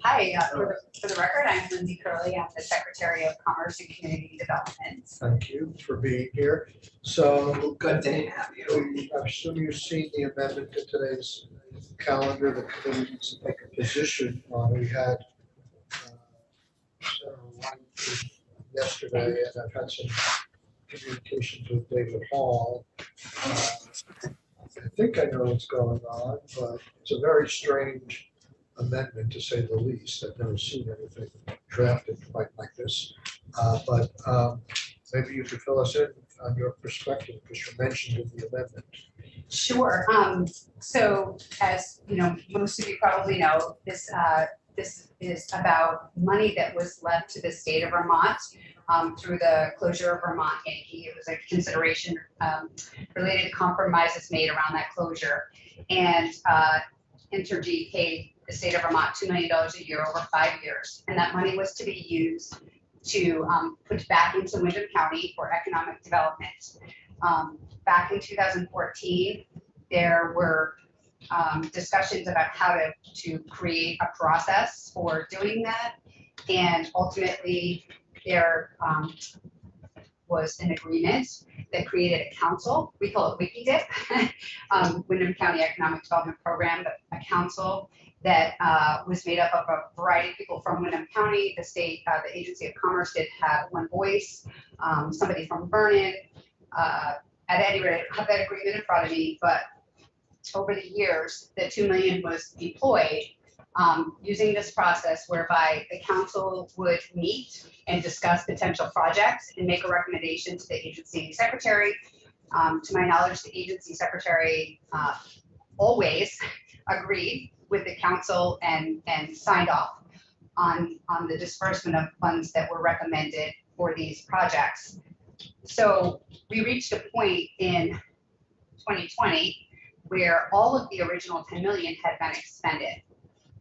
Hi, for the record, I'm Lindsay Curley. I'm the Secretary of Commerce and Community Development. Thank you for being here. So Good day to have you. I assume you've seen the amendment to today's calendar. The committee needs to take a position on. We had one yesterday, and I've had some communications with David Hall. I think I know what's going on, but it's a very strange amendment to say the least. I've never seen anything drafted quite like this. But maybe you could fill us in on your perspective, because you mentioned in the amendment. Sure. So as you know, most of you probably know, this is about money that was left to the state of Vermont through the closure of Vermont Yankee. It was a consideration related to compromises made around that closure, and Entergy paid the state of Vermont $2 million a year over 5 years, and that money was to be used to put back into Windham County for economic development. Back in 2014, there were discussions about how to create a process for doing that, and ultimately there was an agreement that created a council. We call it WikiDip, Windham County Economic Development Program, but a council that was made up of a variety of people from Windham County. The state, the Agency of Commerce did have one voice, somebody from Vernon. At any rate, I have that agreement in front of me, but over the years, the $2 million was deployed using this process whereby the council would meet and discuss potential projects and make a recommendation to the agency secretary. To my knowledge, the agency secretary always agreed with the council and signed off on the disbursement of funds that were recommended for these projects. So we reached a point in 2020 where all of the original 10 million had been expended.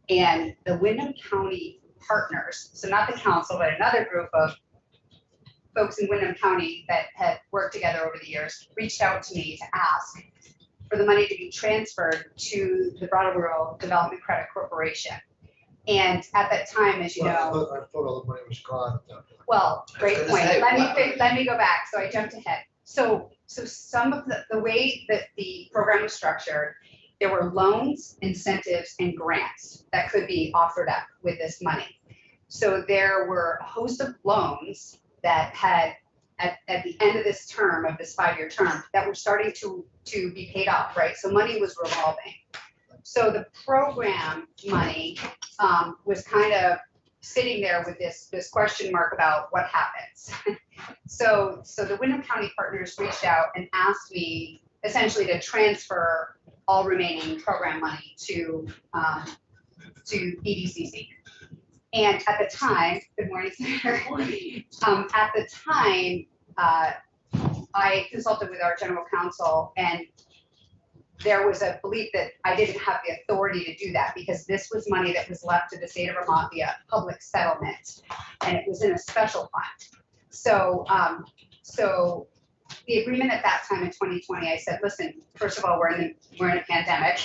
And the Windham County partners, so not the council, but another group of folks in Windham County that had worked together over the years, reached out to me to ask for the money to be transferred to the Brattleboro Development Credit Corporation. And at that time, as you know, I thought all the money was gone at that point. well, great gonna point. say, Let me go back. So I jumped ahead. So some of the way that the program was structured, there were loans, incentives, and grants that could be offered up with this money. So there were a host of loans that had at the end of this term, of this 5-year term, that were starting to be paid off, right? So money was revolving. So the program money was kind of sitting there with this question mark about what happens. So the Windham County partners reached out and asked me essentially to transfer all remaining program money to EDCC. And at the time, good morning, Senator. At the time, I consulted with our general counsel, and there was a belief that I didn't have the authority to do that because this was money that was left to the state of Vermont via public settlement, and it was in a special fund. So, so the agreement at that time in 2020, I said, listen, first of all, we're in a pandemic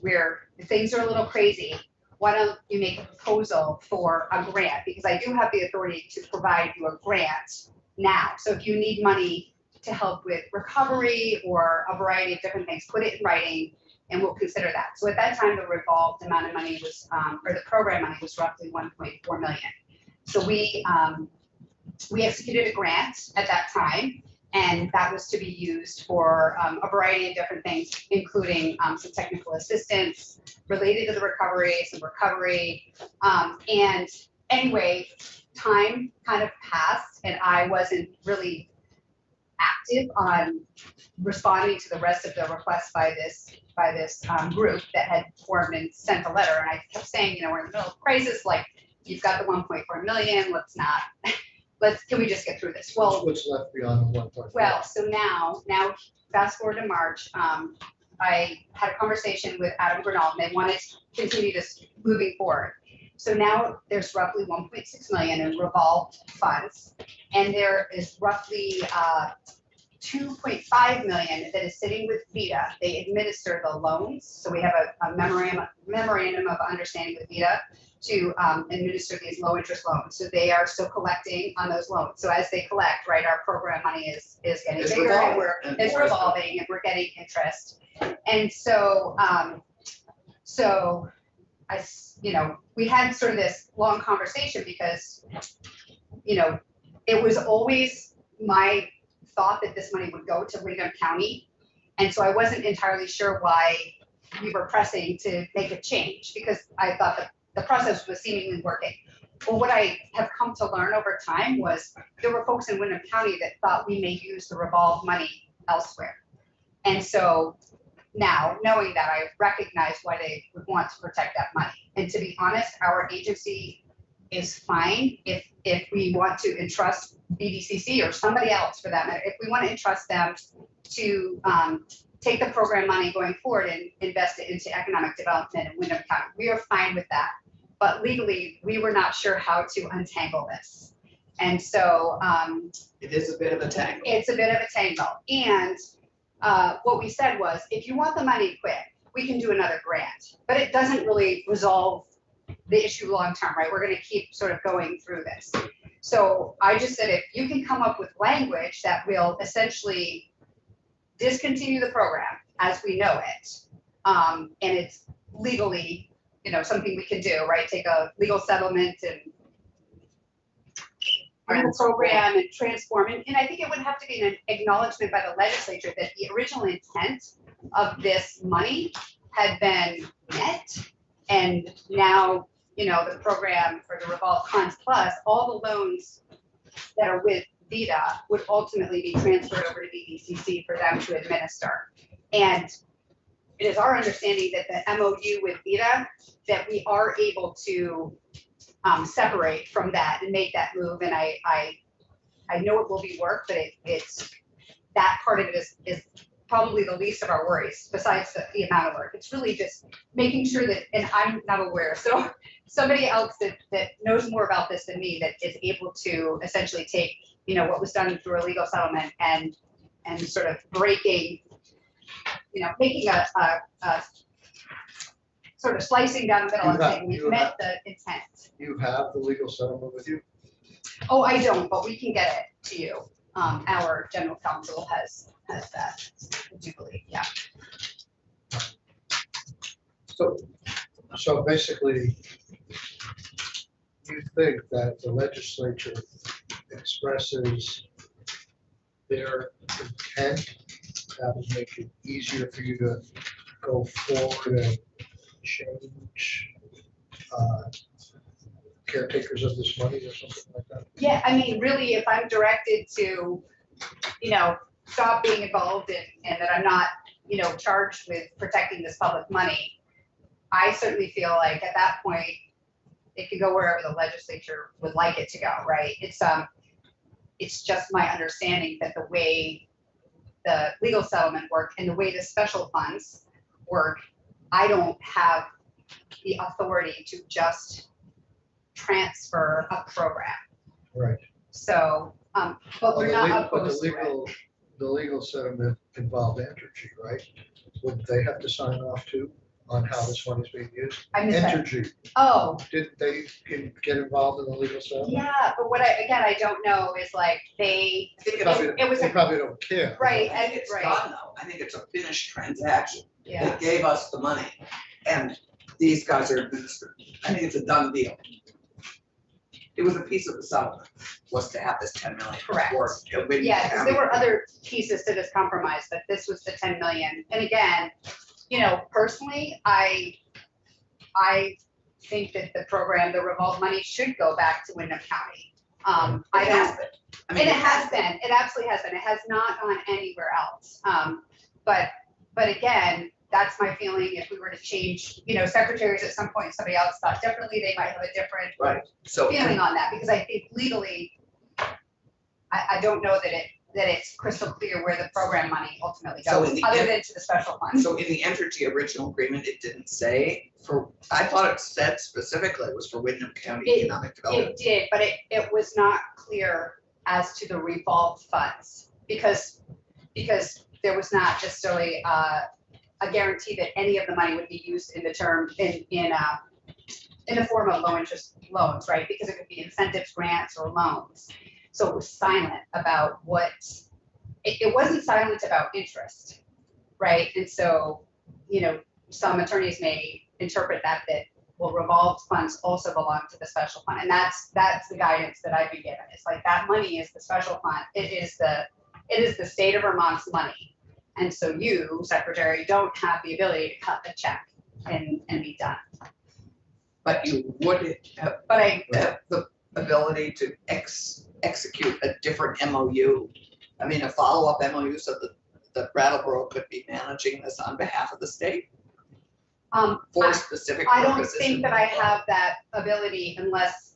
where things are a little crazy. Why don't you make a proposal for a grant? Because I do have the authority to provide you a grant now. So if you need money to help with recovery or a variety of different things, put it in writing and we'll consider that. So at that time, the revolved amount of money was, or the program money was roughly 1.4 million. So we executed a grant at that time, and that was to be used for a variety of different things, including some technical assistance related to the recovery, some recovery. And anyway, time kind of passed and I wasn't really active on responding to the rest of the requests by this group that had formed and sent a letter. And I kept saying, you know, we're in the middle of crisis, like you've got the 1.4 million, can we just get through this? Well, What's left beyond the 1.5? well, so now fast forward to March, I had a conversation with Adam Grinnell, and they wanted to continue this moving forward. So now there's roughly 1.6 million in revolved funds, and there is roughly 2.5 million that is sitting with VITA. They administer the loans, so we have a memorandum of understanding with VITA administer these low interest loans. So they are still collecting on those loans. So as they collect, right, our program money is getting It's bigger and revolving. it's revolving and we're getting interest. And so, we had sort of this long conversation because, it was always my thought that this money would go to Windham County. And so I wasn't entirely sure why we were pressing to make a change because I thought that the process was seemingly working. Well, what I have come to learn over time was there were folks in Windham County that thought we may use the revolve money elsewhere. And so now, knowing that, I recognize why they would want to protect that money. And to be honest, our agency is fine if we want to entrust BDCC or somebody else for that matter, if we want to entrust them to take the program money going forward and invest it into economic development in Windham County. We are fine with that. But legally, we were not sure how to untangle this. And so it is a bit of a tangle. It's a bit of a tangle. And what we said was, if you want the money quick, we can do another grant. But it doesn't really resolve the issue long term, right? We're going to keep sort of going through this. So I just said, if you can come up with language that will essentially discontinue the program as we know it, and it's legally, something we can do, right? Take a legal settlement and bring the program and transform it. And I think it would have to be an acknowledgement by the legislature that the original intent of this money had been met. And now, the program for the Revolve Funds Plus, all the loans that are with VITA would ultimately be transferred over to BDCC for them to administer. And it is our understanding that the MOU with VITA, that we are able to separate from that and make that move. And I know it will be work, but it's that part of it is probably the least of our worries besides the amount of work. It's really just making sure that, and I'm not aware, so somebody else that knows more about this than me that is able to essentially take, what was done through a legal settlement and sort of breaking, making a sort of slicing down the middle and saying we've met the intent. You have the legal settlement with you? Oh, I don't, but we can get it to you. Our general counsel has that, I do believe, yeah. So basically, you think that the legislature expresses their intent, that would make it easier for you to go forward and change caretakers of this money or something like that? Yeah, I mean, really, if I'm directed to, stop being involved and that I'm not, charged with protecting this public money, I certainly feel like at that point, it could go wherever the legislature would like it to go, right? It's just my understanding that the way the legal settlement work and the way the special funds work, I don't have the authority to just transfer a program. Right. So, but we're not opposed to it. The legal settlement involved Entergy, right? Would they have to sign off too on how this money is being used? I missed that. Entergy, Oh, didn't they get involved in the legal settlement? yeah, but what I don't know is like I think They probably, it was they a- probably don't care. right, I think it's right, done though. I think it's a finished transaction. yeah. They gave us the money and these guys are administered. I think it's a done deal. It was a piece of the settlement, was to have this 10 million. Correct. for Whitney Yeah, because County. there were other pieces to this compromise, but this was the 10 million. And again, personally, I think that the program, the revolve money should go back to Windham County. I It has don't, been. I and mean, it has been, it absolutely has been. It has not gone anywhere else. But again, that's my feeling. If we were to change, secretaries at some point, somebody else thought differently, they might have a different Right, so, feeling on that, because I think legally, I don't know that it's crystal clear where the program money ultimately So goes, in the other end- than to the special fund. so in the Entergy original agreement, it didn't say I thought it said specifically it was for Windham County Economic Development. It did, but it was not clear as to the revolved funds, because there was not necessarily a guarantee that any of the money would be used in the term, in the form of low interest loans, right? Because it could be incentives, grants, or loans. So it was silent about what, it wasn't silent about interest, right? And so, some attorneys may interpret that well, revolved funds also belong to the special fund. And that's the guidance that I've been given. It's like that money is the special fund. It is the state of Vermont's money. And so you, Secretary, don't have the ability to cut the check and be done. But you would have the ability to execute a different MOU. I mean, a follow-up MOU so that Brattleboro could be managing this on behalf of the state for specific I don't purposes. think that I have that ability unless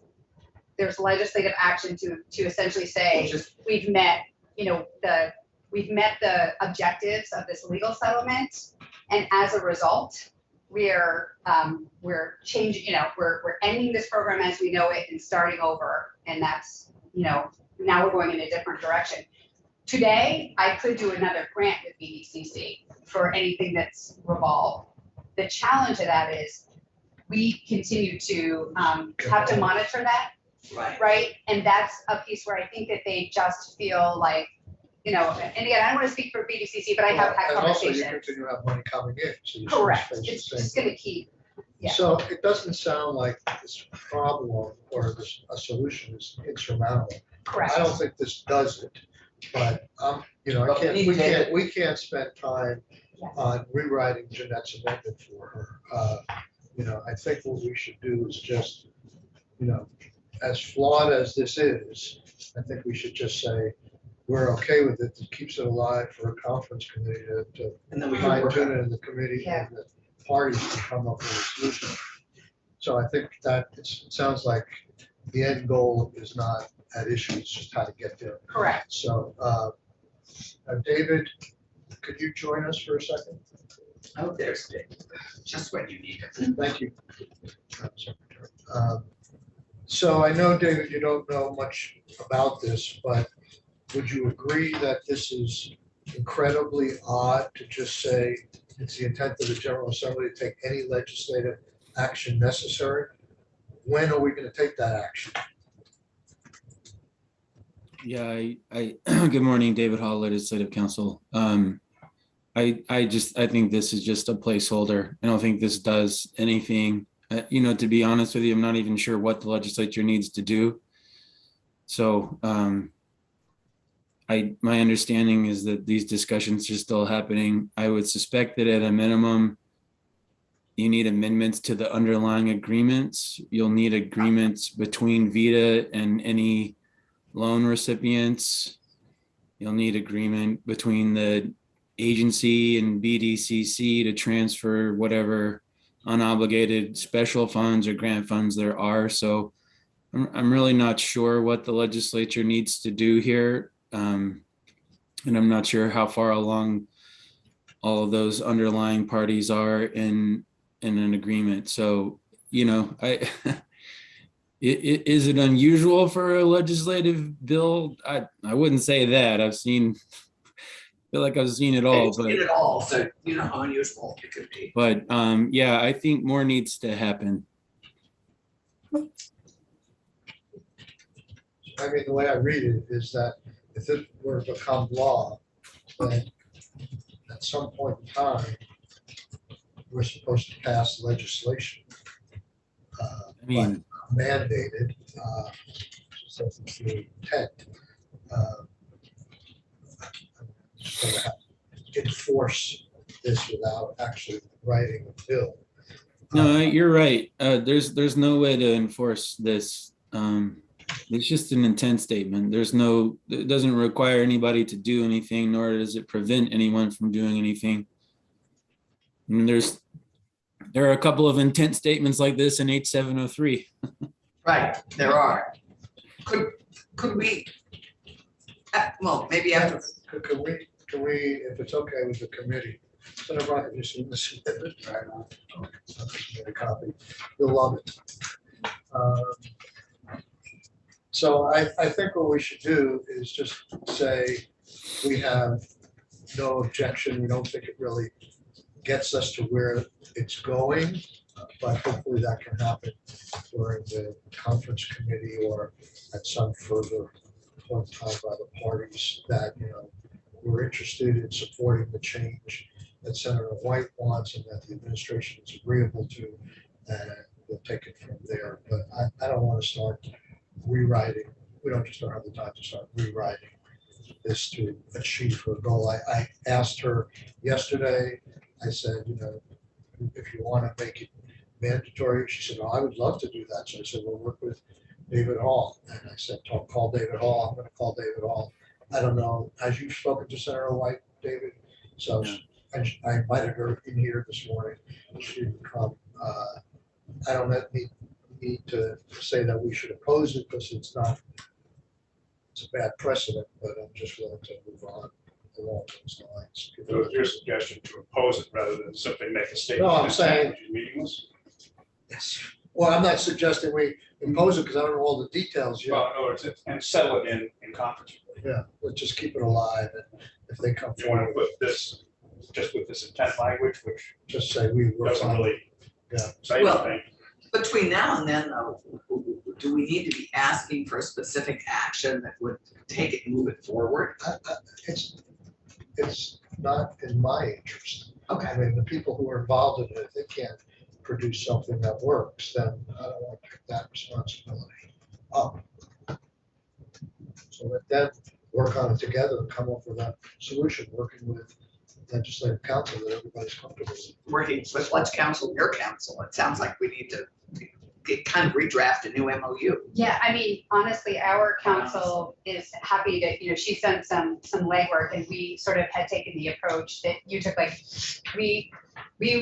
there's legislative action to essentially say, we've met, we've met the objectives of this legal settlement. And as a result, we're changing, we're ending this program as we know it and starting over. And that's, now we're going in a different direction. Today, I could do another grant with BDCC for anything that's revolved. The challenge of that is we continue to have to monitor that, right? And that's a piece where I think that they just feel like, and again, I don't want to speak for BDCC, but I have had And also conversations. you continue to have money coming in, so you Correct, face the it's same just thing. gonna keep, yeah. So it doesn't sound like this problem or a solution is insurmountable. Correct. I don't think this does it, but we can't spend time Yes. on rewriting Jeanette's amendment for her. I think what we should do is just, as flawed as this is, I think we should just say, we're okay with it. It keeps it alive for a conference committee to And then we can fine work tune on it in the committee Yeah. and the parties to come up with a solution. So I think that it sounds like the end goal is not at issue, it's just how to get there. Correct. So, David, could you join us for a second? Oh, there's Dave. Just when you need it. Thank you. So I know, David, you don't know much about this, but would you agree that this is incredibly odd to just say it's the intent of the General Assembly to take any legislative action necessary? When are we going to take that action? Yeah, I good morning, David Hall, Legislative Counsel. I think this is just a placeholder. I don't think this does anything. To be honest with you, I'm not even sure what the legislature needs to do. So my understanding is that these discussions are still happening. I would suspect that at a minimum, you need amendments to the underlying agreements. You'll need agreements between VITA and any loan recipients. You'll need agreement between the agency and BDCC to transfer whatever unobligated special funds or grant funds there are. So I'm really not sure what the legislature needs to do here. And I'm not sure how far along all of those underlying parties are in an agreement. So, is it unusual for a legislative bill? I wouldn't say that. I feel like I've seen it all. I've seen it all, so you know how unusual it could be. But yeah, I think more needs to happen. I mean, the way I read it is that if it were to become law, then at some point in time, we're supposed to pass legislation. I mean, Mandated, so it's the intent. So to have to enforce this without actually writing a bill. no, you're right. There's no way to enforce this. It's just an intent statement. It doesn't require anybody to do anything, nor does it prevent anyone from doing anything. I mean, there are a couple of intent statements like this in H703. Right, there are. Could we, well, maybe after, Can we, if it's okay with the committee, so everyone can just see this right now. A copy, you'll love it. So I think what we should do is just say we have no objection. We don't think it really gets us to where it's going. But hopefully that can happen during the conference committee or at some further point in time by the parties that, we're interested in supporting the change that Senator White wants and that the administration is agreeable to, and we'll take it from there. But I don't want to start rewriting. We don't just don't have the time to start rewriting this to achieve her goal. I asked her yesterday, I said, if you want to make it mandatory, she said, oh, I would love to do that. So I said, we'll work with David Hall. And I said, call David Hall. I'm going to call David Hall. I don't know, as you've spoken to Senator White, David, so I invited her in here this morning. She didn't come. I don't need to say that we should oppose it because it's a bad precedent, but I'm just willing to move on along those lines. So it's your suggestion to oppose it rather than simply make a statement? No, I'm saying- Meaningless? Yes. Well, I'm not suggesting we impose it because I don't know all the details yet. Well, in other words, and settle it in conference. Yeah, let's just keep it alive, and if they come You want to forward, put this, just with this intent language, which just say we work doesn't on it. really Yeah. say Well, anything. Between now and then, though, do we need to be asking for a specific action that would take it and move it forward? It's not in my interest. Okay. I mean, the people who are involved in it, if they can't produce something that works, then I don't want to pick that responsibility up. So let them work on it together and come up with a solution, working with legislative council that everybody's comfortable with. Working with what's council, your council, it sounds like we need to kind of redraft a new MOU. Yeah, I mean, honestly, our council is happy to, she sent some legwork and we sort of had taken the approach that you took, like, we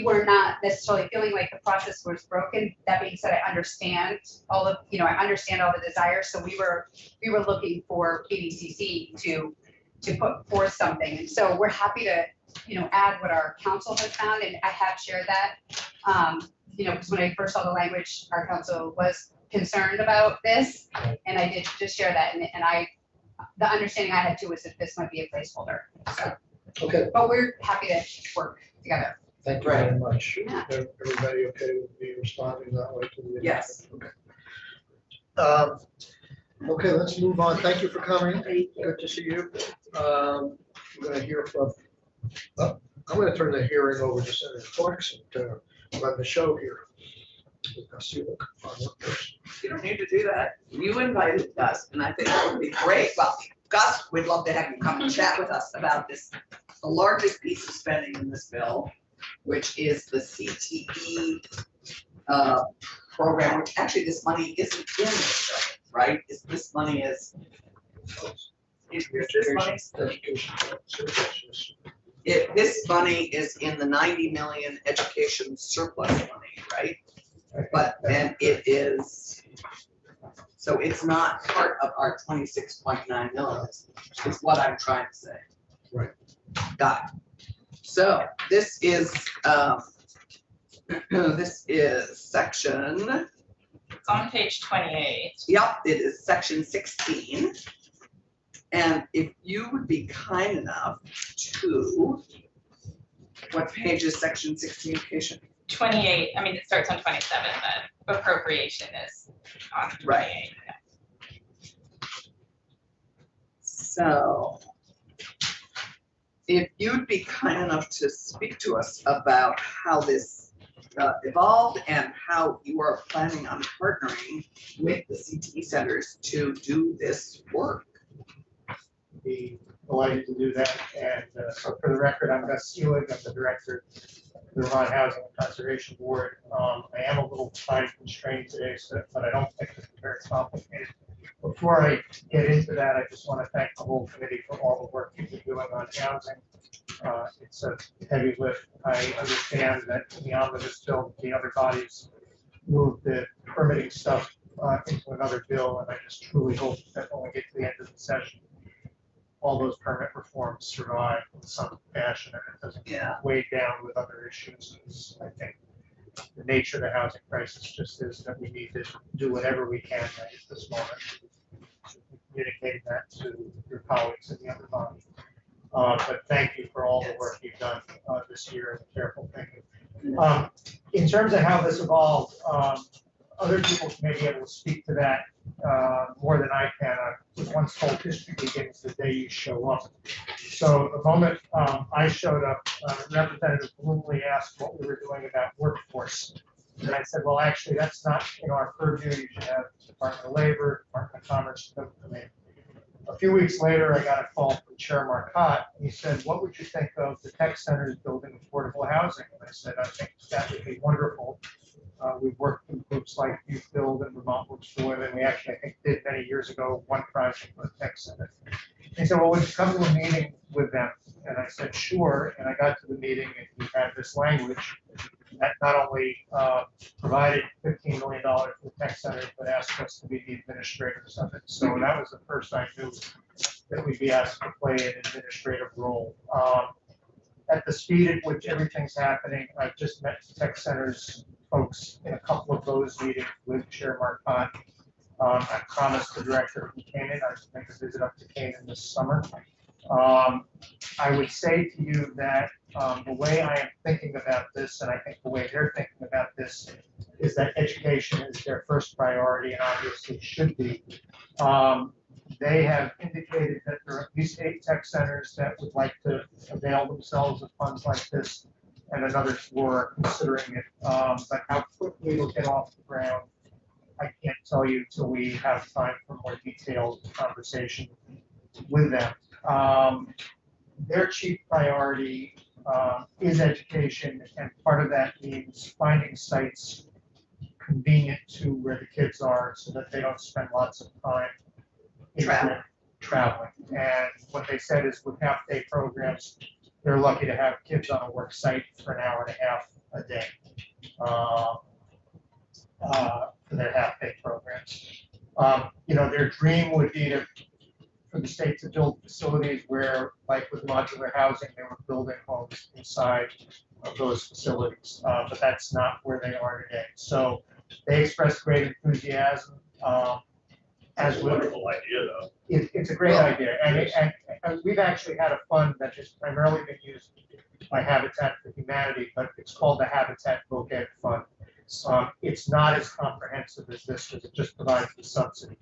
were not necessarily feeling like the process was broken. That being said, I understand all of, I understand all the desires. So we were looking for PDCC to put forth something. And so we're happy to, add what our council has found. And I have shared that. Because when I first saw the language, our council was concerned about this, and I did just share that, and the understanding I had too was that this might be a placeholder. So, Okay, but we're happy to work together. thank you very much. Yeah. Everybody okay with me responding that way to the? Yes. Okay. Okay, let's move on. Thank you for coming. Good to see you. We're going to hear from, I'm going to turn the hearing over to Senator Clarkson to run the show here. Let's see what comes on first. You don't need to do that. You invited us, and I think it would be great. Well, Gus, we'd love to have you come and chat with us about this, the largest piece of spending in this bill, which is the CTE program, which actually this money isn't in this bill, right? This money is this money? Education services. This money is in the 90 million education surplus money, right? But then it is, so it's not part of our 26.9 million, is what I'm trying to say. Right. Got it. So this is section, It's on page 28. yep, it is section 16. And if you would be kind enough to, what page is section 16, Keisha? 28, I mean, it starts on 27, but appropriation is on 28. Right. So if you'd be kind enough to speak to us about how this evolved and how you are planning on partnering with the CTE centers to do this work. Be delighted to do that. And so for the record, I'm Gus Seelig. I'm the director of the Vermont Housing and Conservation Board. I am a little time constrained today, but I don't think it's very complicated. Before I get into that, I just want to thank the whole committee for all the work you've been doing on housing. It's a heavy lift. I understand that the omnibus bill, the other bodies moved the permitting stuff into another bill, and I just truly hope that when we get to the end of the session, all those permit reforms survive in some fashion and it doesn't get weighed down with other issues. I think the nature of the housing crisis just is that we need to do whatever we can at this moment. Communicating that to your colleagues in the other body. But thank you for all the work you've done this year and the careful thinking. In terms of how this evolved, other people may be able to speak to that more than I can. I was once told history begins the day you show up. So the moment I showed up, Representative Bloomley asked what we were doing about workforce. And I said, well, actually, that's not in our purview. You should have Department of Labor, Department of Commerce. A few weeks later, I got a call from Chair Marcotte. He said, what would you think of the tech centers building affordable housing? And I said, I think that would be wonderful. We've worked with groups like Youth Build and Vermont Works for Women. We actually, I think, did many years ago one project with a tech center. He said, well, would you come to a meeting with them? And I said, sure. And I got to the meeting and we had this language that not only provided $15 million for the tech center, but asked us to be the administrators of it. So that was the first I knew that we'd be asked to play an administrative role. At the speed at which everything's happening, I've just met the tech centers folks in a couple of those meetings with Chair Marcotte. I promised the director who came in, I'd make a visit up to Canaan this summer. I would say to you that the way I am thinking about this, and I think the way they're thinking about this, is that education is their first priority and obviously should be. They have indicated that there are at least 8 tech centers that would like to avail themselves of funds like this, and another 4 are considering it. But how quickly it'll get off the ground, I can't tell you till we have time for more detailed conversation with them. Their chief priority is education, and part of that means finding sites convenient to where the kids are so that they don't spend lots of time traveling. And what they said is with half-day programs, they're lucky to have kids on a work site for an hour and a half a day for their half-day programs. Their dream would be for the state to build facilities where, like with modular housing, they were building homes inside of those facilities, but that's not where they are today. So they expressed great enthusiasm. That's a wonderful idea, though. It's a great idea, and we've actually had a fund that has primarily been used by Habitat for Humanity, but it's called the Habitat Voc-Ed Fund. It's not as comprehensive as this because it just provides the subsidy.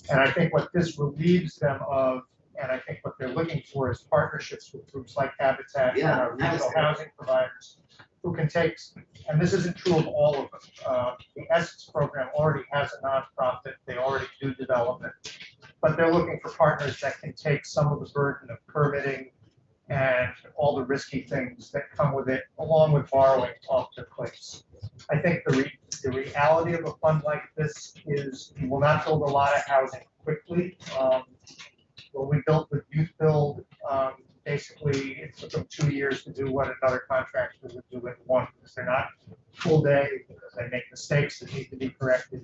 And I think what this relieves them of, and I think what they're looking for, is partnerships with groups like Habitat and our regional housing providers who can take, and this isn't true of all of them. The Essex program already has a nonprofit, they already do development, but they're looking for partners that can take some of the burden of permitting and all the risky things that come with it, along with borrowing off their plates. I think the reality of a fund like this is you will not build a lot of housing quickly. When we built with Youth Build, basically it took them 2 years to do what another contractor would do in 1, because they're not full day, because they make mistakes that need to be corrected.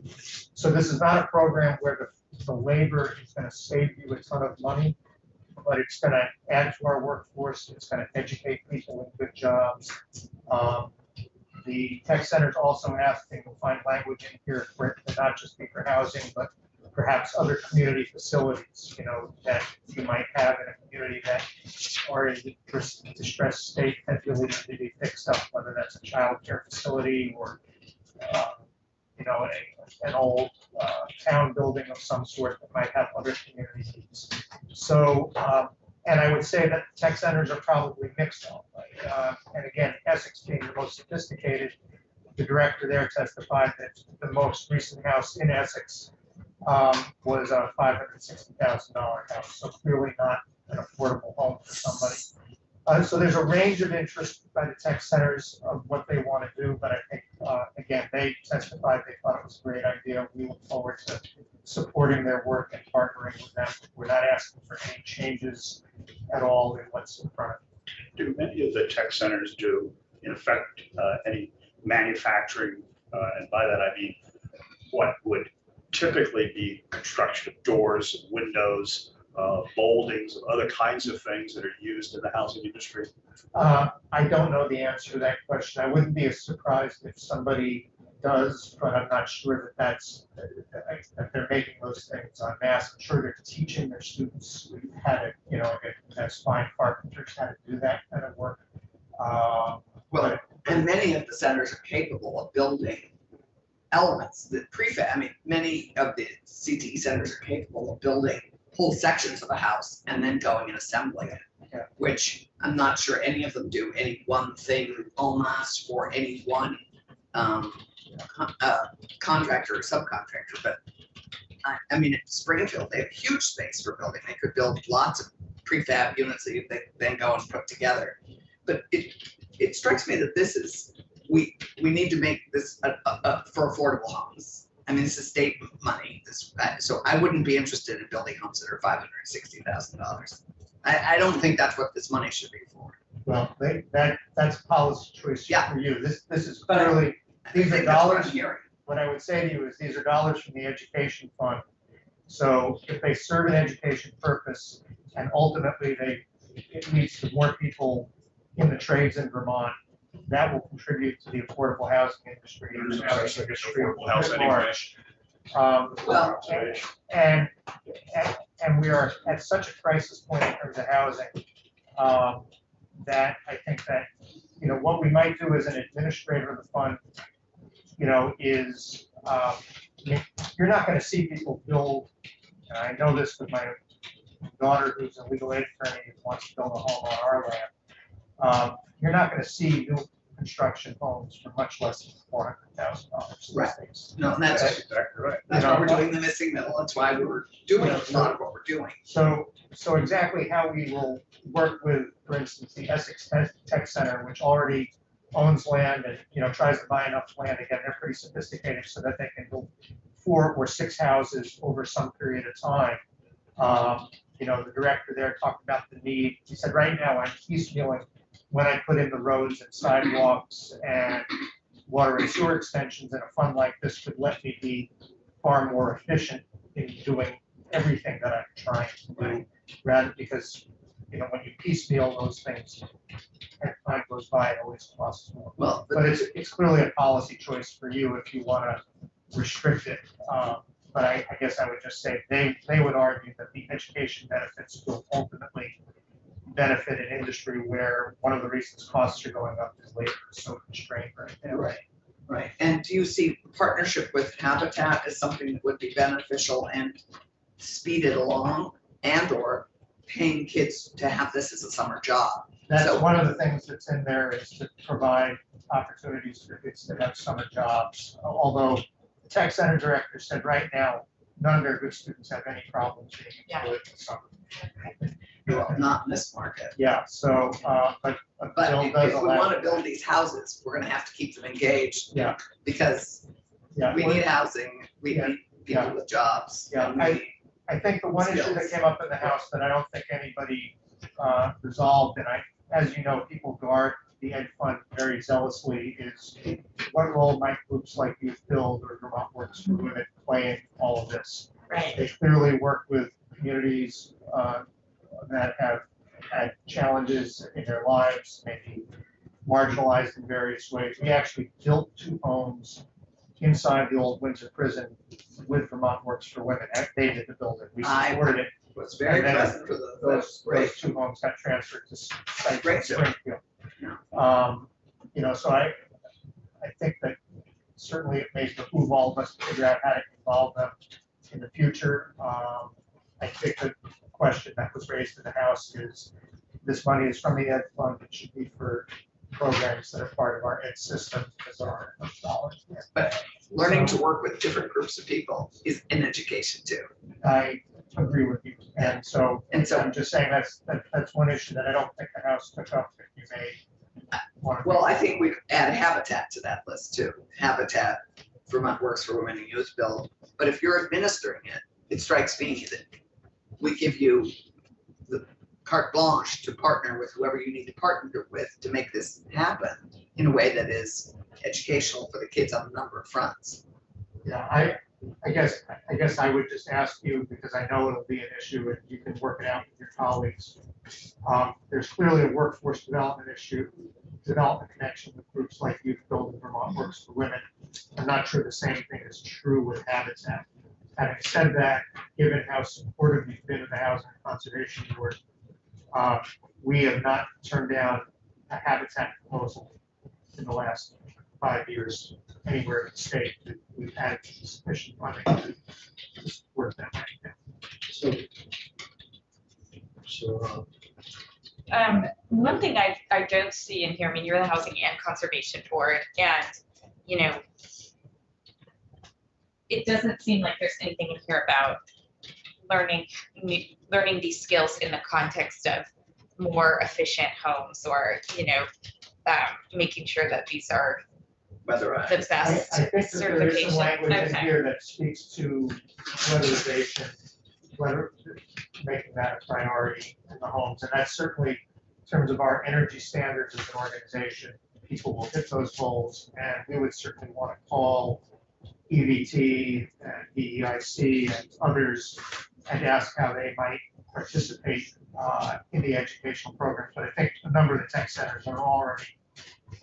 So this is not a program where the labor is going to save you a ton of money, but it's going to add to our workforce. It's going to educate people in good jobs. The tech centers also asking to find language in here for it to not just be for housing, but perhaps other community facilities, that you might have in a community that are in distressed state that really need to be fixed up, whether that's a child care facility or, an old town building of some sort that might have other community needs. So, and I would say that tech centers are probably mixed up. And again, Essex being the most sophisticated, the director there testified that the most recent house in Essex was a $560,000 house, so clearly not an affordable home for somebody. So there's a range of interest by the tech centers of what they want to do, but I think, again, they testified they thought it was a great idea. We look forward to supporting their work and partnering with them. We're not asking for any changes at all in what's in front of them. Do many of the tech centers do, in effect, any manufacturing? And by that, I mean, what would typically be construction of doors, windows, moldings, and other kinds of things that are used in the housing industry? I don't know the answer to that question. I wouldn't be as surprised if somebody does, but I'm not sure that they're making those things en masse. I'm sure they're teaching their students how to, as fine carpenters, how to do that kind of work. Well, And many of the centers are capable of building elements that prefab, I mean, many of the CTE centers are capable of building whole sections of a house and then going and assembling it. Yeah. Which I'm not sure any of them do any one thing en masse for any one contractor or subcontractor, but I mean, at Springfield, they have huge space for building. They could build lots of prefab units that they then go and put together. But it strikes me that this is, we need to make this for affordable homes. I mean, this is state money. So I wouldn't be interested in building homes that are $560,000. I don't think that's what this money should be for. Well, that's a policy choice Yeah. for you. This is But clearly, these I are think that's what I'm dollars. hearing. What I would say to you is these are dollars from the education fund. So if they serve an education purpose and ultimately it leads to more people in the trades in Vermont, that will contribute to the affordable housing industry. in There's the obviously industry affordable house at anyway. large. Well, And we are at such a crisis point in terms of housing, that I think that, you know, what we might do as an administrator of the fund, you know, is, you're not gonna see people build, and I know this with my daughter who's a legal aid attorney who wants to build a home on our land. You're not gonna see new construction homes for much less than $400,000. Right. No, and that's exactly right. That's why we're doing the missing middle. That's why we're doing a lot of what we're doing. So exactly how we will work with, for instance, the Essex Tech Center, which already owns land and, you know, tries to buy enough land. Again, they're pretty sophisticated so that they can build 4 or 6 houses over some period of time. You know, the director there talked about the need. He said, right now I'm piecemealing when I put in the roads and sidewalks and water and sewer extensions, and a fund like this could let me be far more efficient in doing everything that I'm trying to do, rather because, you know, when you piecemeal those things, and time goes by, it always costs more. Well, But it's clearly a policy choice for you if you want to restrict it. But I guess I would just say they would argue that the education benefits will ultimately benefit an industry where one of the reasons costs are going up is labor is so constrained right now. right. And do you see partnership with Habitat as something that would be beneficial and speed it along, and or paying kids to have this as a summer job? That's So- one of the things that's in there is to provide opportunities for kids to have summer jobs. Although the tech center director said right now, none of their good students have any problems being employed in the summer. Well, not in this market. Yeah, so, but But Bill if does we allow. want to build these houses, we're gonna have to keep them engaged. Yeah. Because Yeah, we need housing, we Yeah. need people with jobs. Yeah, and we need- I think the one issue that skills. came up in the House that I don't think anybody resolved, and as you know, people guard the ed fund very zealously, is what role might groups like Youth Build or Vermont Works for Women play in all of this? Right. They clearly work with communities that have had challenges in their lives, maybe marginalized in various ways. We actually built 2 homes inside the old Windsor prison with Vermont Works for Women. They did the building. We I- supported it. Was very And then present for Those great. 2 homes got transferred to site Great in job. Springfield. You know, so I think that certainly it may behoove all of us to figure out how to involve them in the future. I think that the question that was raised in the House is, this money is from the ed fund, it should be for programs that are part of our ed system, because there aren't enough dollars there. But learning to work with different groups of people is an education too. I agree with you, and so And so, I'm just saying that's one issue that I don't think the House took up, that you may want to. well, I think we could add Habitat to that list too. Habitat, Vermont Works for Women and Youth Build. But if you're administering it, it strikes me that we give you the carte blanche to partner with whoever you need to partner with to make this happen in a way that is educational for the kids on a number of fronts. Yeah, I guess I would just ask you, because I know it'll be an issue and you can work it out with your colleagues. There's clearly a workforce development issue, development connection with groups like Youth Build and Vermont Works for Women. I'm not sure the same thing is true with Habitat. Having said that, given how supportive you've been of the Housing Conservation Board, we have not turned down a Habitat proposal. in the last 5 years anywhere in the state that we've had sufficient funding to support that. One thing I don't see in here, I mean, you're the Housing and Conservation Board, and, you know, it doesn't seem like there's anything in here about learning these skills in the context of more efficient homes, or, you know, making sure that these are Whether the best I think that there is certification. some language in Okay. here that speaks to weatherization, whether making that a priority in the homes. And that's certainly in terms of our energy standards as an organization, people will hit those goals. And we would certainly want to call EVT and DEIC and others and ask how they might participate in the educational programs. But I think a number of the tech centers are already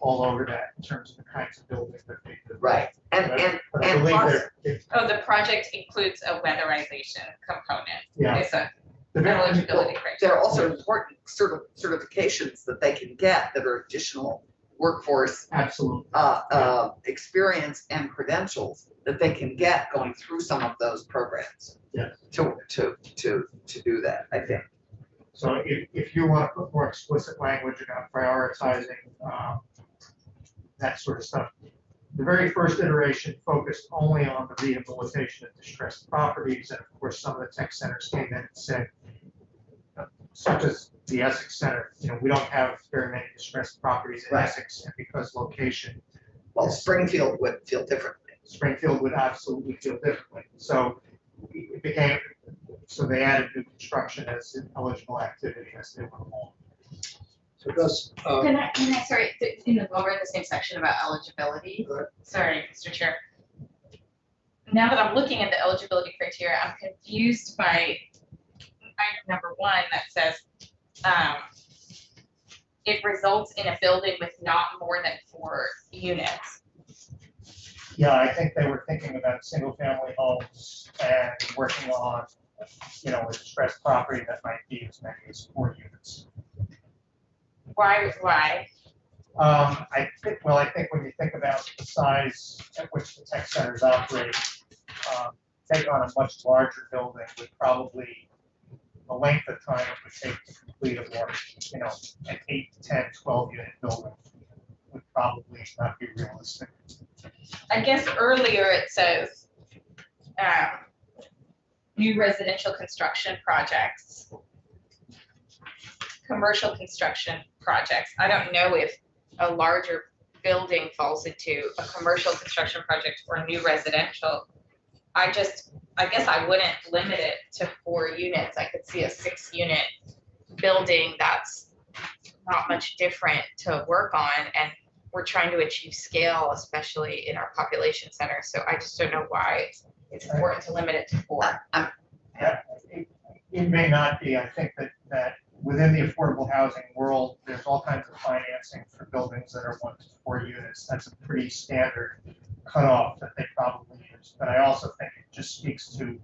all over that in terms of the kinds of buildings that they do. Right, and But I and believe plus- that Oh, the project includes a weatherization component. Yeah. It's a the eligibility criteria. there are also important certifications that they can get that are additional workforce absolutely. experience and credentials that they can get going through some of those programs. Yeah. To do that, I think. So if you want to put more explicit language about prioritizing that sort of stuff, the very first iteration focused only on the rehabilitation of distressed properties. And of course, some of the tech centers came in and said, such as the Essex Center, you know, we don't have very many distressed properties in Right. Essex, and because location, Well, Springfield would feel differently. Springfield would absolutely feel differently. So it became, so they added new construction as an eligible activity as they went along. So does, Can I, sorry, while we're in the same section about eligibility, Go ahead. sorry, Mr. Chair. Now that I'm looking at the eligibility criteria, I'm confused by item number 1 that says, it results in a building with not more than 4 units. Yeah, I think they were thinking about single-family homes and working on, you know, a distressed property that might be as many as 4 units. Why? I think when you think about the size at which the tech centers operate, take on a much larger building would probably, the length of time it would take to complete a more, you know, an 8, 10, 12 unit building would probably not be realistic. I guess earlier it says, new residential construction projects, commercial construction projects. I don't know if a larger building falls into a commercial construction project or new residential. I guess I wouldn't limit it to 4 units. I could see a 6-unit building that's not much different to work on, and we're trying to achieve scale, especially in our population center. So I just don't know why it's important to limit it to 4. It may not be. I think that within the affordable housing world, there's all kinds of financing for buildings that are 1 to 4 units. That's a pretty standard cutoff that they probably use. But I also think it just speaks to,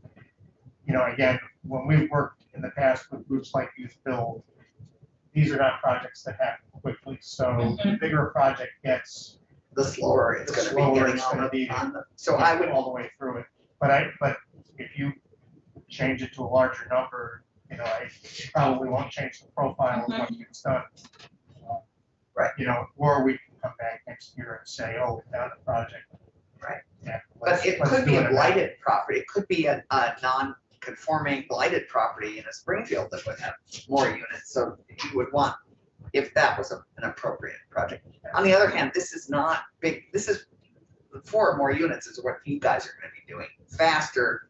you know, again, when we've worked in the past with groups like Youth Build, these are not projects that happen quickly. So the bigger a project gets, The slower it's the gonna be slower getting it's gonna be on the, so I would, all the way through it. But if you change it to a larger number, you know, it probably won't change the profile of what gets done. Right. You know, or we can come back next year and say, oh, we found a project. Right. Yeah. but it let's could do be it a in blighted property. It could be a non-conforming blighted property in a Springfield that would have more units. So you would want, if that was an appropriate project. On the other hand, this is not big. This is 4 or more units is what you guys are gonna be doing faster,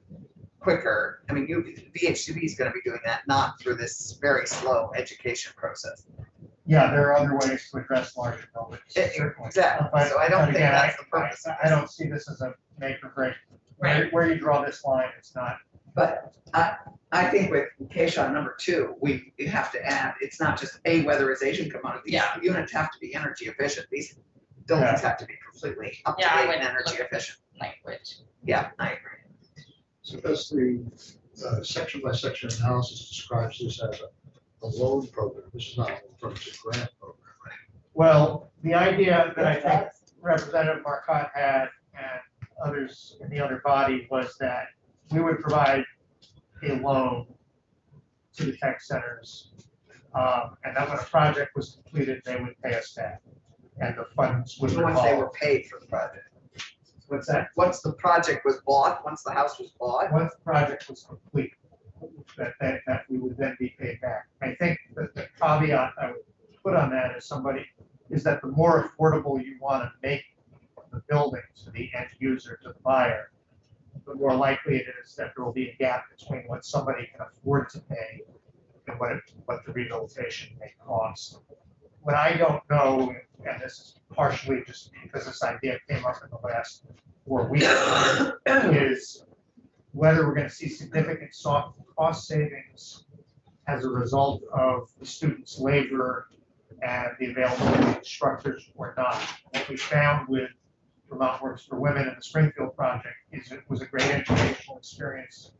quicker. I mean, VHCB is gonna be doing that, not through this very slow education process. Yeah, there are other ways to address larger buildings, certainly. Exactly. But- So I don't but think again, that's the purpose of I don't see this as a make or break. Where you draw this line, it's not. But I think with Keisha number 2, we have to add, it's not just a weatherization component. These Yeah. units have to be energy efficient. These buildings have to be completely up to Yeah, I date would and energy look at efficient. Language. Yeah, I agree. so does the section by section analysis describes this as a loan program? This is not a loan program, it's a grant program, right? Well, the idea that I think Representative Marcotte had and others in the other body was that we would provide a loan to the tech centers. And that when a project was completed, they would pay us back. And the funds would Once they were revolve. paid for the project. What's that? Once the project was bought, once the house was bought. Once the project was complete, that we would then be paid back. I think that the caveat I would put on that is that the more affordable you want to make the building to the end user, to the buyer, the more likely it is that there will be a gap between what somebody can afford to pay and what the rehabilitation may cost. What I don't know, and this is partially just because this idea came up in the last 4 weeks, is whether we're going to see significant cost savings as a result of the students' labor and the availability of instructors or not. What we found with Vermont Works for Women and the Springfield project is it was a great educational experience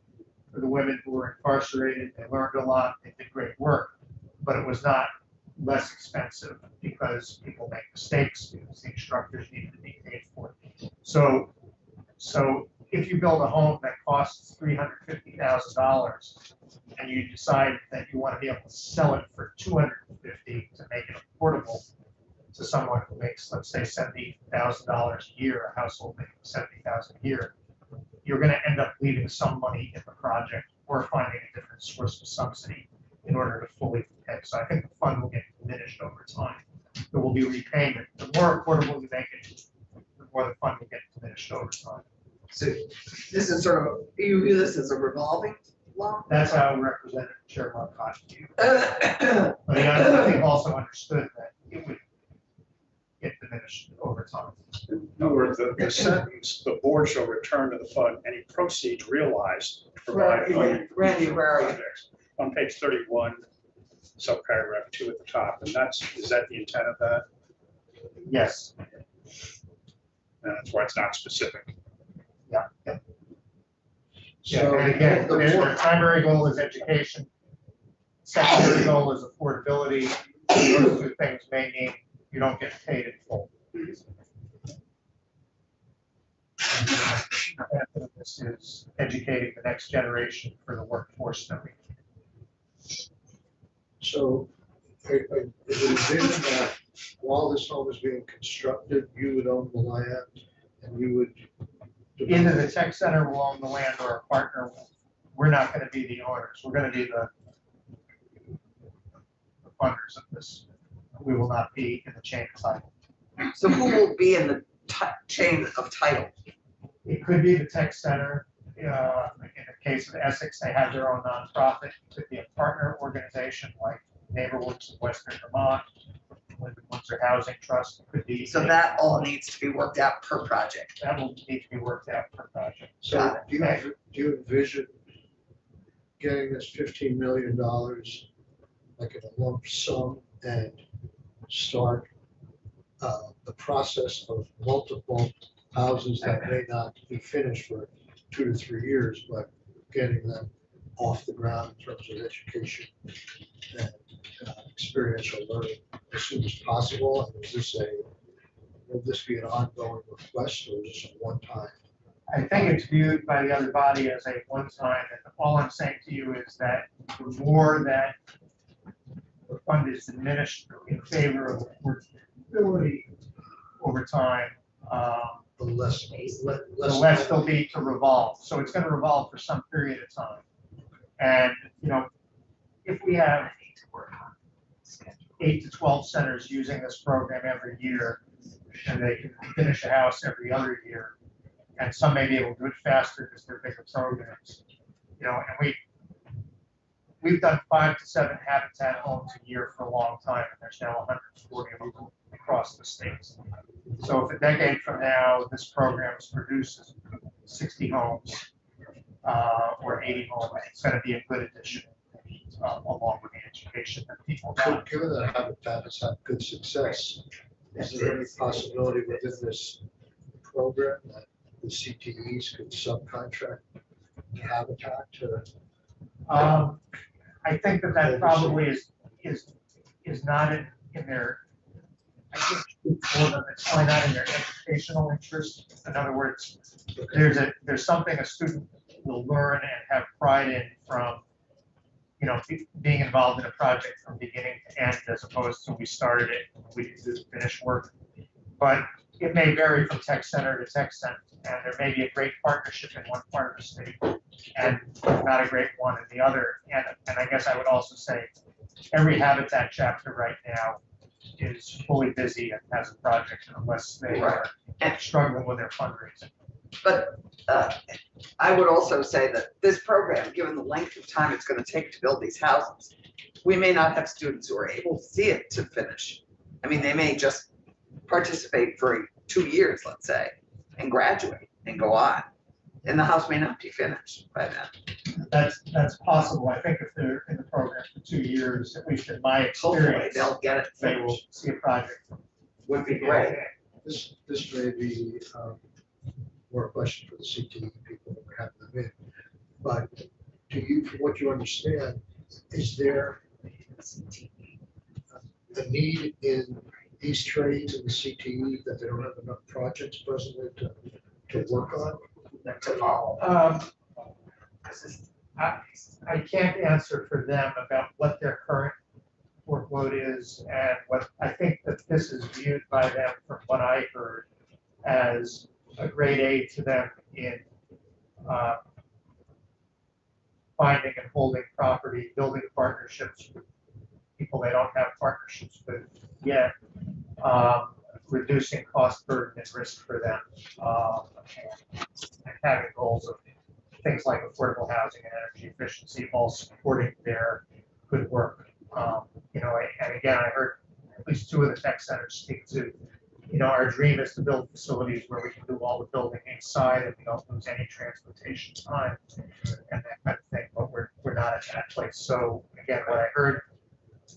for the women who were incarcerated. They learned a lot, they did great work, but it was not less expensive because people make mistakes, because the instructors needed to be paid for. So if you build a home that costs $350,000 and you decide that you want to be able to sell it for $250,000 to make it affordable to someone who makes, let's say, $70,000 a year, a household making $70,000 a year, you're going to end up leaving some money in the project or finding a different source of subsidy in order to fully pay. So I think the fund will get diminished over time. There will be repayment. The more affordable you make it, the more the fund will get diminished over time. So this is sort of, you view this as a revolving loan? That's how Representative Chair Marcotte viewed it. But I think also understood that it would get diminished over time. In other words, the sentence, the board shall return to the fund any proceeds realized to provide funding for Randy, future where are you? projects. On page 31, subparagraph 2 at the top, and is that the intent of that? Yes. And that's why it's not specific. Yeah. So And again, the their board, primary goal is education. Secondary goal is affordability. Those two things may mean you don't get paid in full. And this is educating the next generation for the workforce that we need. so I envision that while this home is being constructed, you would own the land and you would. Either the tech center will own the land or a partner will. We're not going to be the owners. We're going to be the funders of this. We will not be in the chain of title. So who will be in the chain of title? It could be the tech center. In the case of Essex, they have their own nonprofit. It could be a partner organization like Neighborhoods of Western Vermont, Linden Windsor Housing Trust. It could be. So that all needs to be worked out per project. That will need to be worked out per project. So Got do you envision getting this $15 million like in a lump sum and start the process of multiple houses that may not be finished for 2 to 3 years, but getting them off the ground in terms of education and experiential learning as soon as possible? And will this be an ongoing request or just a one-time? I think it's viewed by the other body as a one-time, and all I'm saying to you is that the more that the fund is diminished in favor of affordability over time, The less. the less there'll be to revolve. So it's going to revolve for some period of time. And, if we have 8 to 12 centers using this program every year, and they can finish a house every other year, and some may be able to do it faster because they're bigger programs, and we've done 5 to 7 habitat homes a year for a long time, and there's now 140 of them across the states. So if a decade from now, this program produces 60 homes or 80 homes, it's going to be a good addition along with the education that people So have. given that Habitat has had good success, is there any possibility within this program that the CTEs could subcontract Habitat to? I think that probably is not in their, I for them, it's probably not in their educational interest. In other words, there's something a student will learn and have pride in from, being involved in a project from beginning to end, as opposed to we started it, we didn't do the finished work. But it may vary from tech center to tech center, and there may be a great partnership in one part of the state and not a great one in the other. And I guess I would also say every Habitat chapter right now is fully busy and has a project unless they are struggling with their fundraising. But I would also say that this program, given the length of time it's going to take to build these houses, we may not have students who are able to see it to finish. I mean, they may just participate for 2 years, let's say, and graduate and go on. And the house may not be finished by then. That's possible. I think if they're in the program for 2 years, at least in my Hopefully experience, they'll get it they will finished. see a project. Would be great. This may be more a question for the CTE people that have them in. But do you, from what you understand, is there a need in these trades in the CTE that they don't have enough projects presently to work on? To follow. I can't answer for them about what their current workload is, and what I think that this is viewed by them, from what I heard, as a great aid to them in finding and holding property, building partnerships with people they don't have partnerships with yet, reducing cost burden and risk for them, and having goals of things like affordable housing and energy efficiency, all supporting their good work. And again, I heard at least 2 of the tech centers speak to, our dream is to build facilities where we can do all the building inside and we don't lose any transportation time and that kind of thing, but we're not at that place. So again, what I heard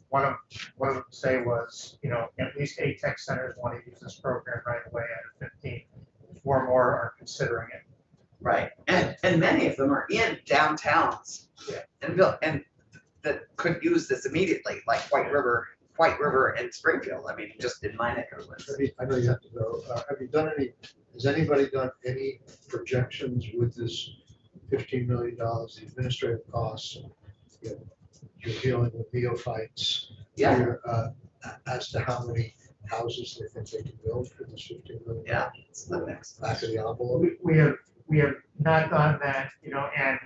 one of them say was, at least 8 tech centers want to use this program right away out of 15. 4 more are considering it. Right, and many of them are in downtowns. Yeah. And that could use this immediately, like White River and Springfield. I mean, just in my neck of the woods. I know you have to go. Has anybody done any projections with this $15 million, the administrative costs? You're dealing with neophytes. Yeah. Here, as to how many houses they think they can build for this $15 million. Yeah, it's the next. Back of the envelope. We have not done that, and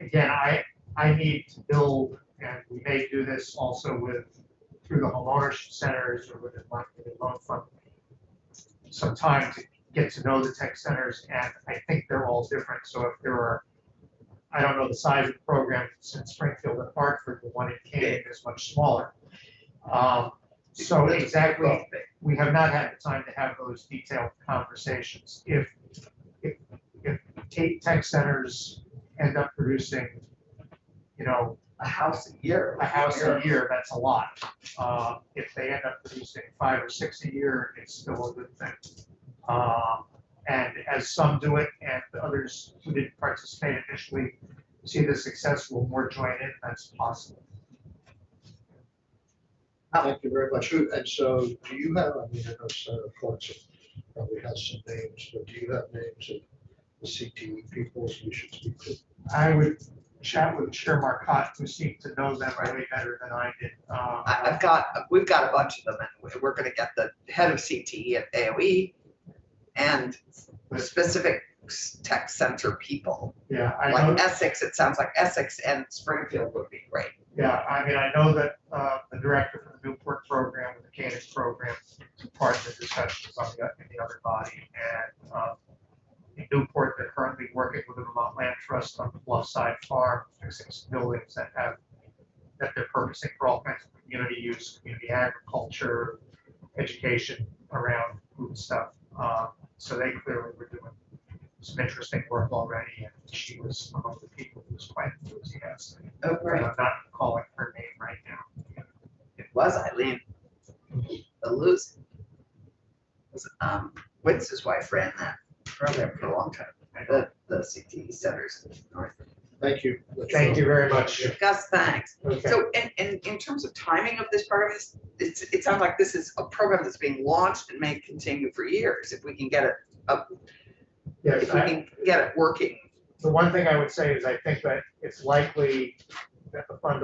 again, I need to build, and we may do this also through the homeownership centers or with the loan fund, some time to get to know the tech centers, and I think they're all different. So if there are, I don't know the size of the program in Springfield and Hartford, the one in Canaan is much smaller. So exactly, we have not had the time to have those detailed conversations. If 8 tech centers end up producing, A house a year. that's a lot. If they end up producing 5 or 6 a year, it's still a good thing. And as some do it and others who didn't participate initially see the success, will more join in, that's possible. Thank you very much. And so do you have, I know Senator Clarkson probably has some names, but do you have names of the CTE people we should speak to? I would chat with Chair Marcotte, who seemed to know them way better than I did. We've got a bunch of them, and we're gonna get the head of CTE at AOE and the specific tech center people. Yeah, I know. Like Essex, it sounds like Essex and Springfield would be great. Yeah, I know that the director for the Newport program and the Canaan program took part in the discussions in the other body. And in Newport, they're currently working with the Vermont Land Trust on the Bluffside Farm, fixing some buildings that they're purposing for all kinds of community use, community agriculture, education around food stuff. So they clearly were doing some interesting work already, and she was among the people who was quite enthusiastic. Oh, great. I'm not calling her name right now. It was Eileen. The Luz. Witz's wife ran that program for a long time. The CTE centers north. Thank you. Thank you very much. Gus, thanks. Okay. So in terms of timing of this program, it sounds like this is a program that's being launched and may continue for years if we can get it up, Yes, if we can get it working. the one thing I would say is I think that it's likely that the fund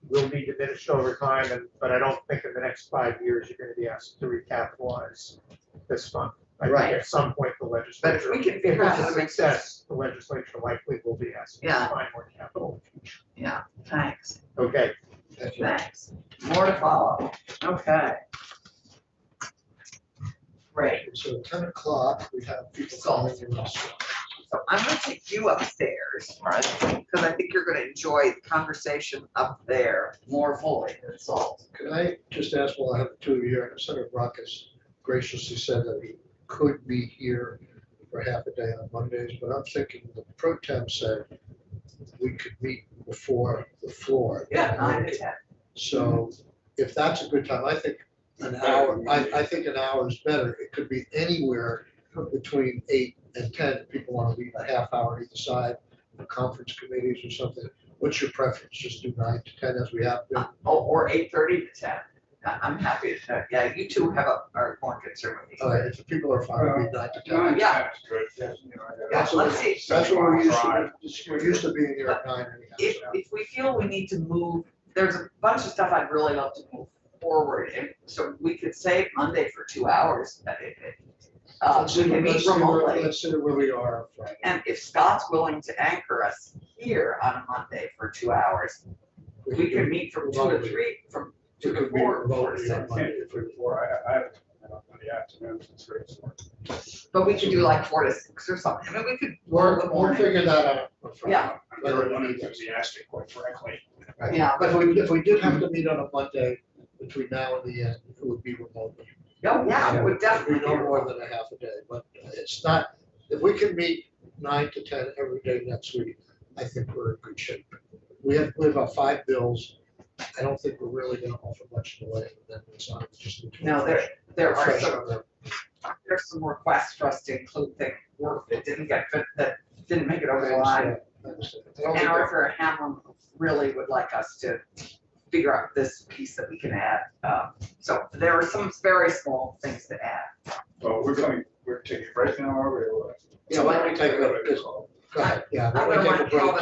will be diminished over time, but I don't think in the next 5 years you're gonna be asked to recapitalize this fund. I think Right. at some point the But legislature. if we can figure out how to make this, Success, the legislature likely will be asked to Yeah. find more capital. yeah, thanks, Okay, Thank you. thanks. More to follow. Okay. Great. So at 10 o'clock, we have people calling in. So I'm gonna take you upstairs, right? Because I think you're gonna enjoy the conversation up there more fully than Salt. Can I just ask while I have the two of you here, Senator Brock has graciously said that he could be here for half a day on Mondays, but I'm thinking the pro tem said we could meet before the floor. Yeah, 9 to 10. So if that's a good time, I think an hour, I think an hour is better. It could be anywhere between 8 and 10. People want to leave a half hour on either side, the conference committees or something. What's your preference? Just do 9 to 10 as we have been? Or 8:30 to 10. I'm happy to, yeah, you two are more concerned with me. All right, if the people are fine, it'll be 9 to 10. Yeah. Good. Yeah, let's see. That's what we're used to. We're used to being here at 9 anyhow. If we feel we need to move, there's a bunch of stuff I'd really love to move forward. And so we could save Monday for 2 hours. We can meet remotely. Let's see where we are Friday. And if Scott's willing to anchor us here on a Monday for 2 hours, we can meet from 2 to 3, from 2 to 4, 4 to 6. The afternoons, it's great. But we could do like 4 to 6 or something. I mean, we could work the We'll morning. figure that out. on Friday. Yeah. I'm very unenthusiastic, quite frankly. Yeah, But but if we did have to meet on a Monday between now and the end, it would be remotely. oh, yeah, it would It'd definitely be no more than a half a day, but it's not, if we can meet 9 to 10 every day next week, I think we're in good shape. We have about 5 bills. I don't think we're really gonna offer much in the way, and then it's not just. No, there are Fresh some, on the- there's some requests for us to include things work that didn't make it over the line. I understand. I don't And think Arthur Hamlin really would like us to figure out this piece that we can add. So there are some very small things to add. Well, we're taking a break now, are we? Yeah, why don't we take a, go ahead, yeah. I'm why don't we gonna take a run break? Calvin